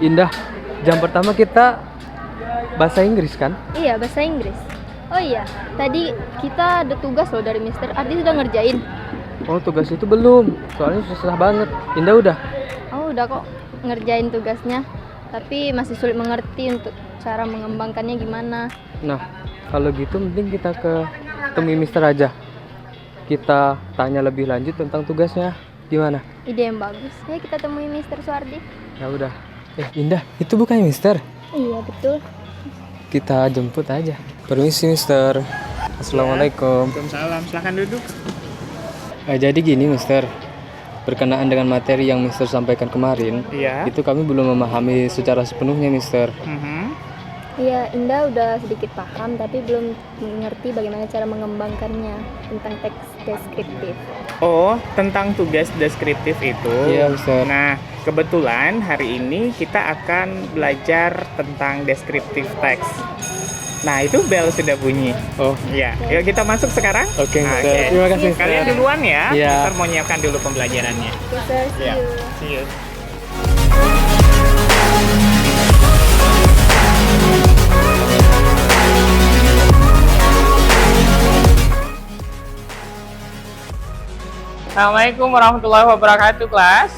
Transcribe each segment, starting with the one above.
Indah, jam pertama kita bahasa Inggris kan? Iya, bahasa Inggris. Oh iya, tadi kita ada tugas loh dari Mister Ardi, sudah ngerjain. Oh, tugas itu belum. Soalnya susah banget. Indah udah? Oh, udah kok ngerjain tugasnya. Tapi masih sulit mengerti untuk cara mengembangkannya gimana. Nah, kalau gitu mending kita ke temui Mister aja. Kita tanya lebih lanjut tentang tugasnya. Gimana? Ide yang bagus. Ya, kita temui Mister Suardi. Ya udah. Indah, itu bukannya Mister? Iya, betul. Kita jemput aja. Permisi, Mister. Assalamualaikum. Waalaikumsalam, silahkan duduk. Jadi gini, Mister. Berkenaan dengan materi yang Mister sampaikan kemarin, Iya. itu kami belum memahami secara sepenuhnya, Mister. Iya, Indah udah sedikit paham, tapi belum mengerti bagaimana cara mengembangkannya tentang teks deskriptif. Oh, tentang tugas deskriptif itu. Iya, Mister. Nah, kebetulan hari ini kita akan belajar tentang deskriptif teks. Nah, itu bel sudah bunyi. Oh, Iya, yuk kita masuk sekarang. Oke, Mister. Terima kasih, Mister. Kalian duluan ya. Iya. Mister mau nyiapkan dulu pembelajarannya. Mister, see Iya. you. See you. Assalamualaikum warahmatullahi wabarakatuh, kelas.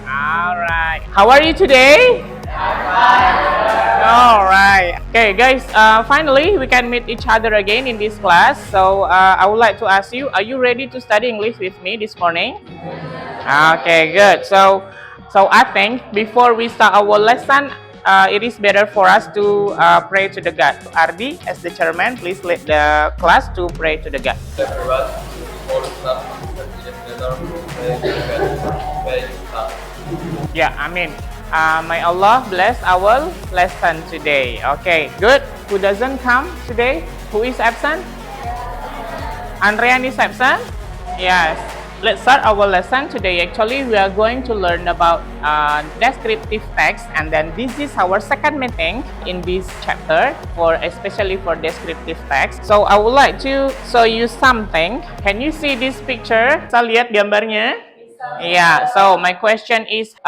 Alright. How are you today? Alright. Okay, guys. Finally, we can meet each other again in this class. So, I would like to ask you: are you ready to study English with me this morning? Okay, good. So I think before we start our lesson, it is better for us to pray to the God. Ardi, as the chairman, please lead the class to pray to the God. Everyone, before we start, let's together pray to God. Pray to start. Yeah, amin. May Allah bless our lesson today. Okay, good. Who doesn't come today? Who is absent? Andrean is absent? Yes. Let's start our lesson today. Actually, we are going to learn about descriptive text, and then this is our second meeting in this chapter, especially for descriptive text. So I would like to show you something. Can you see this picture? Bisa lihat gambarnya? Yeah. So my question is,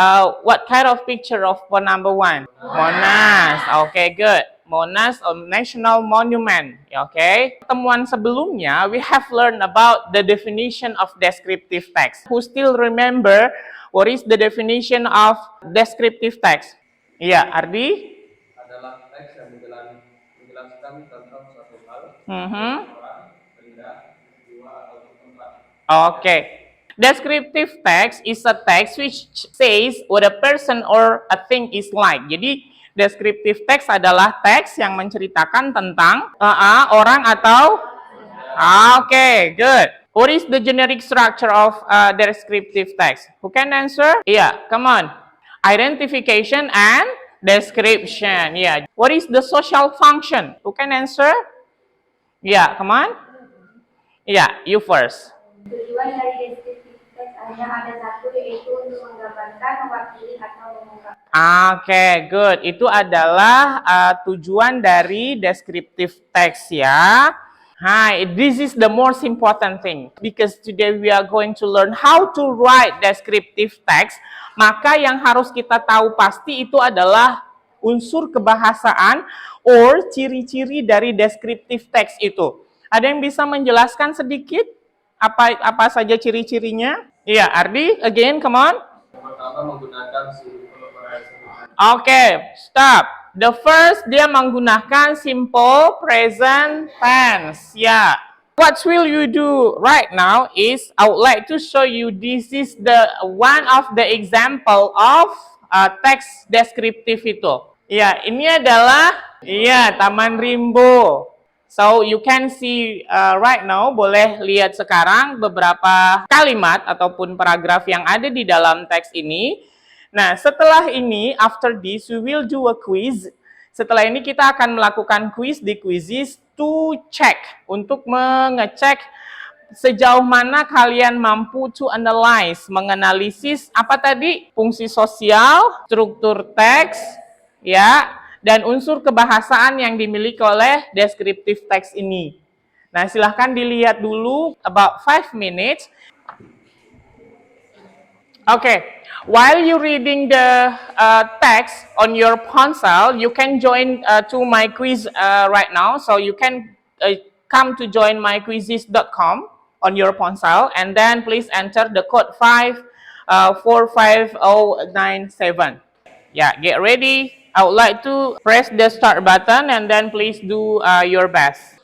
what kind of picture of point number 1? Monas. Okay, good. Monas or National Monument. Okay. Pertemuan sebelumnya, we have learned about the definition of descriptive text. Who still remember what is the definition of descriptive text? Iya, Ardi? Adalah teks yang menjelaskan tentang suatu hal, orang, benda, peristiwa, atau tempat. Okay. Descriptive text is a text which says what a person or a thing is like. Jadi, descriptive text adalah teks yang menceritakan tentang orang atau okay, good. What is the generic structure of descriptive text? Who can answer? Yeah, come on. Identification and description. Yeah. What is the social function? Who can answer? Yeah, come on. Yeah, you first. Tujuan dari deskriptif teks hanya ada satu, yaitu untuk menggambarkan, mewakili, atau mengungkapkan. Oke, good. Itu adalah tujuan dari descriptive text ya. Hi, this is the most important thing because today we are going to learn how to write descriptive text. Maka yang harus kita tahu pasti itu adalah unsur kebahasaan or ciri-ciri dari descriptive text itu. Ada yang bisa menjelaskan sedikit apa saja ciri-cirinya? Iya, Ardi, again, come on. Pertama, menggunakan simple present. Okay, stop. The first, dia menggunakan simple present tense. Yeah. What will you do right now is, I would like to show you this is the one of the example of text descriptive itu. Ya, ini adalah Taman Rimbo. So you can see right now, boleh lihat sekarang beberapa kalimat ataupun paragraf yang ada di dalam teks ini. Nah, setelah ini, after this, we will do a quiz. Setelah ini kita akan melakukan quiz di Quizizz to check, untuk mengecek sejauh mana kalian mampu to analyze, menganalisis apa tadi? Fungsi sosial, struktur teks, ya, dan unsur kebahasaan yang dimiliki oleh descriptive text ini. Nah, silahkan dilihat dulu about 5 minutes. Okay, while you reading the text on your ponsel, you can join to my quiz right now. So you can come to join myquizzes.com on your ponsel, and then please enter the code 45097. Yeah, get ready. I would like to press the start button, and then please do your best.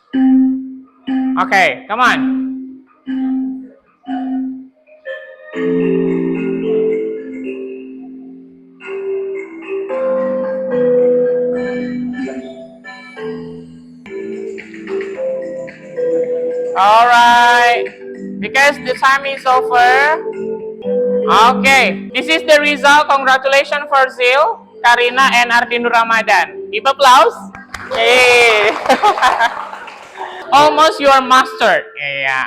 Okay, come on. Alright, because the time is over. Okay, this is the result. Congratulations for Zil, Karina, and Ardinur Ramadan. Give applause. Hey. Almost you are mastered. Yeah.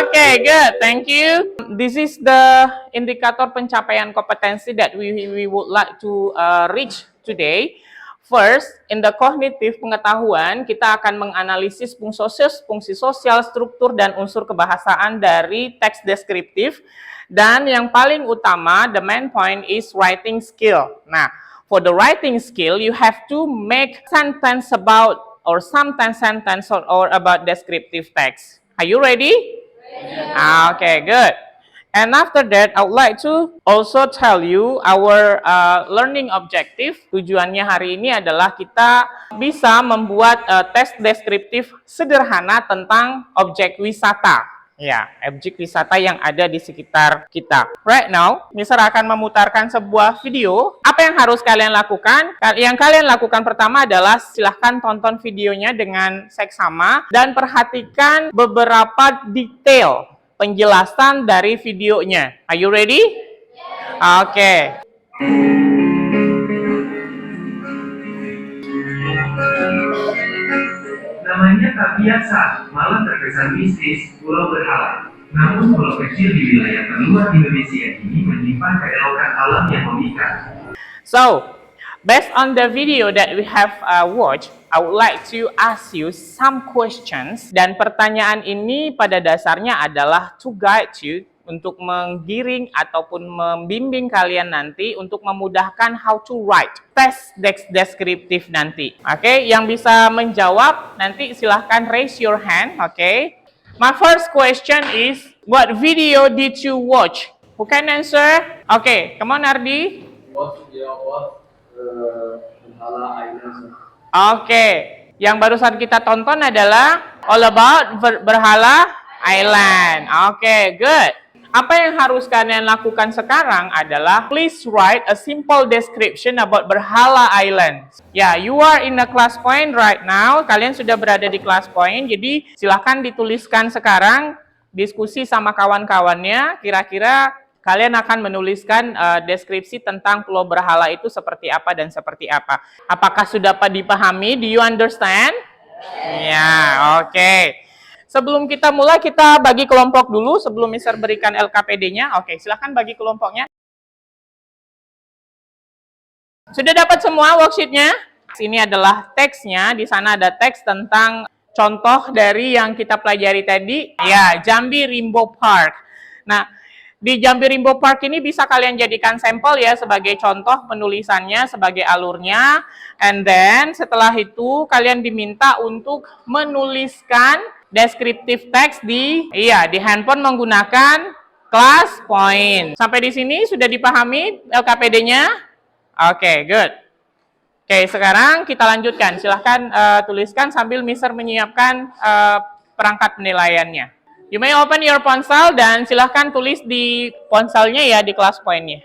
Okay, good. Thank you. This is the indikator pencapaian kompetensi that we would like to reach today. First, in the kognitif pengetahuan, kita akan menganalisis fungsi sosial, struktur, dan unsur kebahasaan dari teks deskriptif. Dan yang paling utama, the main point is writing skill. Nah, for the writing skill, you have to make sentence about or sometimes sentence or about descriptive text. Are you ready? Okay, good. And after that, I would like to also tell you our learning objective. Tujuannya hari ini adalah kita bisa membuat tes deskriptif sederhana tentang objek wisata. Ya, objek wisata yang ada di sekitar kita. Right now, Mister akan memutarkan sebuah video. Apa yang harus kalian lakukan? Yang kalian lakukan pertama adalah silahkan tonton videonya dengan seksama dan perhatikan beberapa detail penjelasan dari videonya. Are you ready? Okay. Namanya tak biasa, malah terkesan mistis, Pulau Berhala. Namun pulau kecil di wilayah terluar Indonesia ini menyimpan keelokan alam yang memikat. So, based on the video that we have watched, I would like to ask you some questions. Dan pertanyaan ini pada dasarnya adalah to guide you, untuk menggiring ataupun membimbing kalian nanti untuk memudahkan how to write tes deskriptif nanti. Oke, yang bisa menjawab nanti silahkan raise your hand. Oke. My first question is, what video did you watch? Who can answer? Oke, come on Ardi. Berhala Island. Oke, yang barusan kita tonton adalah All About Berhala Island. Oke, good. Apa yang harus kalian lakukan sekarang adalah please write a simple description about Berhala Island. Ya, you are in the class point right now. Kalian sudah berada di class point. Jadi silahkan dituliskan sekarang, diskusi sama kawan-kawannya. Kira-kira kalian akan menuliskan deskripsi tentang Pulau Berhala itu seperti apa dan seperti apa. Apakah sudah dipahami? Do you understand? Ya, oke. Sebelum kita mulai, kita bagi kelompok dulu sebelum Mister berikan LKPD-nya. Oke, silahkan bagi kelompoknya. Sudah dapat semua worksheet-nya? Ini adalah teksnya. Di sana ada teks tentang contoh dari yang kita pelajari tadi. Ya, Jambi Rimbo Park. Nah, di Jambi Rimbo Park ini bisa kalian jadikan sampel ya sebagai contoh penulisannya, sebagai alurnya. And then setelah itu kalian diminta untuk menuliskan deskriptif teks di handphone menggunakan class point. Sampai di sini sudah dipahami LKPD-nya? Oke, good. Oke, sekarang kita lanjutkan. Silahkan tuliskan sambil Mister menyiapkan perangkat penilaiannya. You may open your ponsel dan silahkan tulis di ponselnya ya, di class point-nya.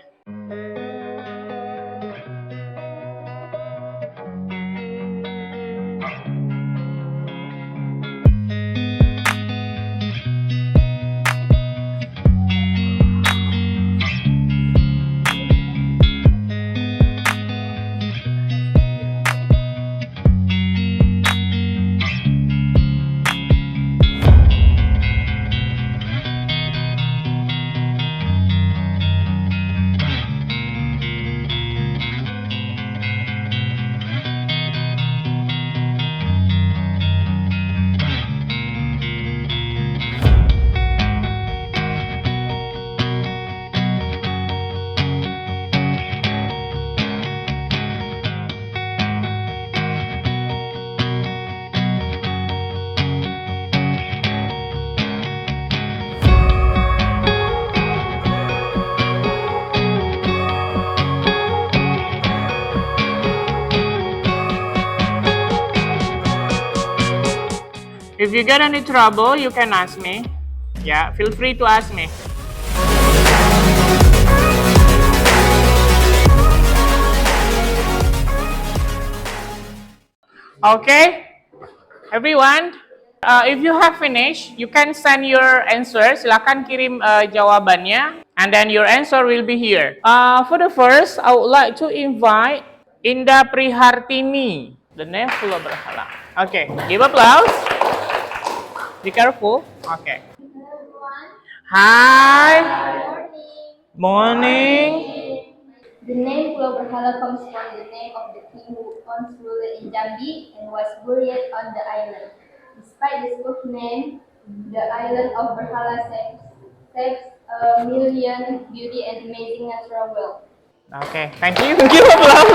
If you get any trouble, you can ask me. Yeah, feel free to ask me. Okay, everyone. If you have finished, you can send your answer. Silakan kirim jawabannya, and then your answer will be here. For the first, I would like to invite Indah Prihartini, the name Pulau Berhala. Okay, give applause. Be careful. Okay. Hi. Morning. The name Pulau Berhala comes from the name of the king who once ruled in Jambi and was buried on the island. Despite the spook name, the island of Berhala saves a million beauty and amazing natural wealth. Oke, thank you. Give applause.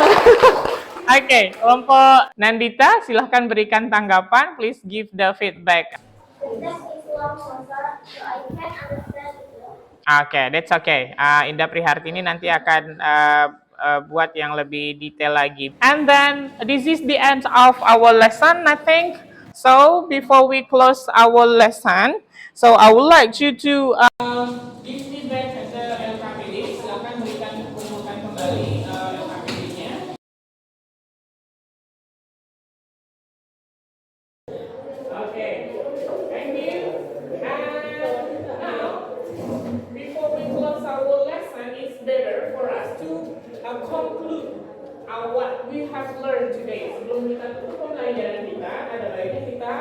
Oke, kelompok Nandita, silahkan berikan tanggapan. Please give the feedback. The text is long, so I can't understand it. Oke, that's okay. Indah Prihartini nanti akan buat yang lebih detail lagi. And then this is the end of our lesson, I think. So before we close our lesson, so I would like you to give feedback ke LKPD. Silakan kumpulkan kembali LKPD-nya. Okay, thank you. And now, before we close our lesson, it's better for us to conclude what we have learned today. Sebelum kita tutup pembelajaran kita, ada baiknya kita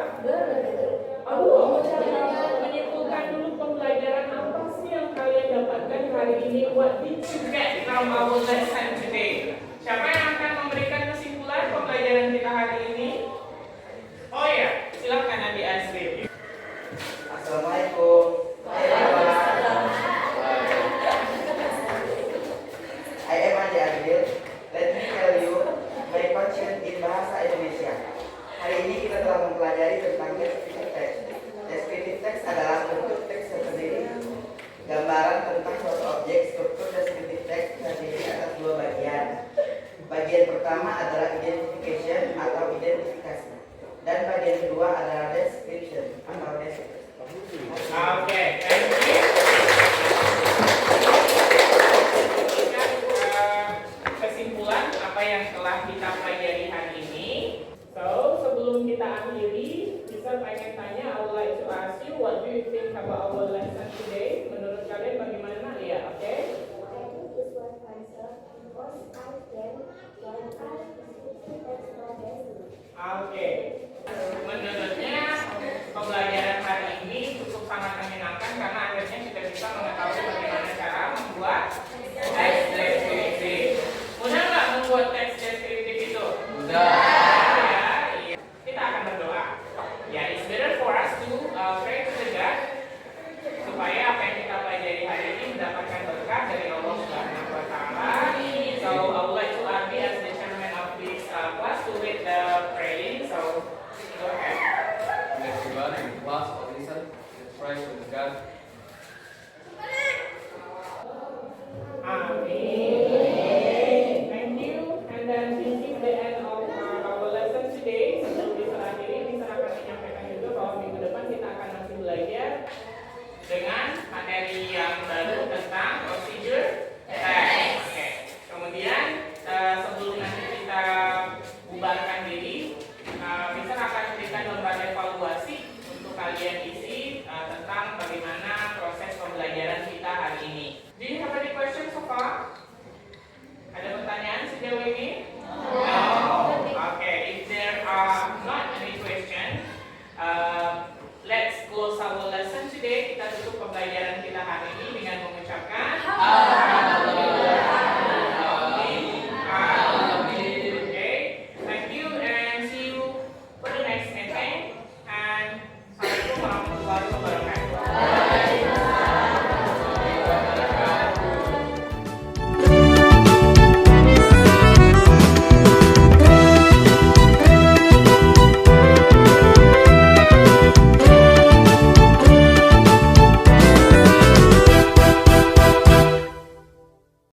menyimpulkan dulu pembelajaran apa sih yang kalian dapatkan hari ini. What did you get from our lesson today? Siapa yang akan memberikan kesimpulan pembelajaran kita hari ini? Oh ya, silakan Adi Asri. Assalamualaikum. I am Andi Adil. Let me tell you my passion in bahasa Indonesia. Hari ini kita telah mempelajari tentang descriptive text. Descriptive text adalah bentuk teks yang terdiri gambaran tentang suatu objek. Struktur descriptive text terdiri atas dua bagian. Bagian pertama adalah identification atau identifikasi, dan bagian kedua adalah description atau description. Oke, thank you. Kesimpulan apa yang telah kita pelajari hari ini. So, sebelum kita akhiri, bisa pengen tanya, I would like to ask you, what do you think about our lesson today? Menurut kalian bagaimana? Ya, oke? Oke. Menurutnya pembelajaran hari ini cukup sangat menyenangkan karena akhirnya kita bisa mengetahui bagaimana cara membuat teks deskriptif. Mudah nggak membuat teks deskriptif itu? Mudah. Ya, iya. Kita akan berdoa. Ya, it's better for us to pray to God supaya apa yang kita pelajari hari ini mendapatkan berkah dari Allah Subhanahu wa Ta'ala. So I would like to Abi as the chairman of this class to lead the praying. So go ahead. Everyone in class or listen, let's pray to God. Amin. Thank you. And then this is the end of our lesson today. Sebelum bisa akhiri, bisa akan menyampaikan juga bahwa minggu depan kita akan masih belajar dengan materi yang baru tentang procedure text. Oke. Kemudian sebelum nanti kita bubarkan diri, bisa akan memberikan lembar evaluasi untuk kalian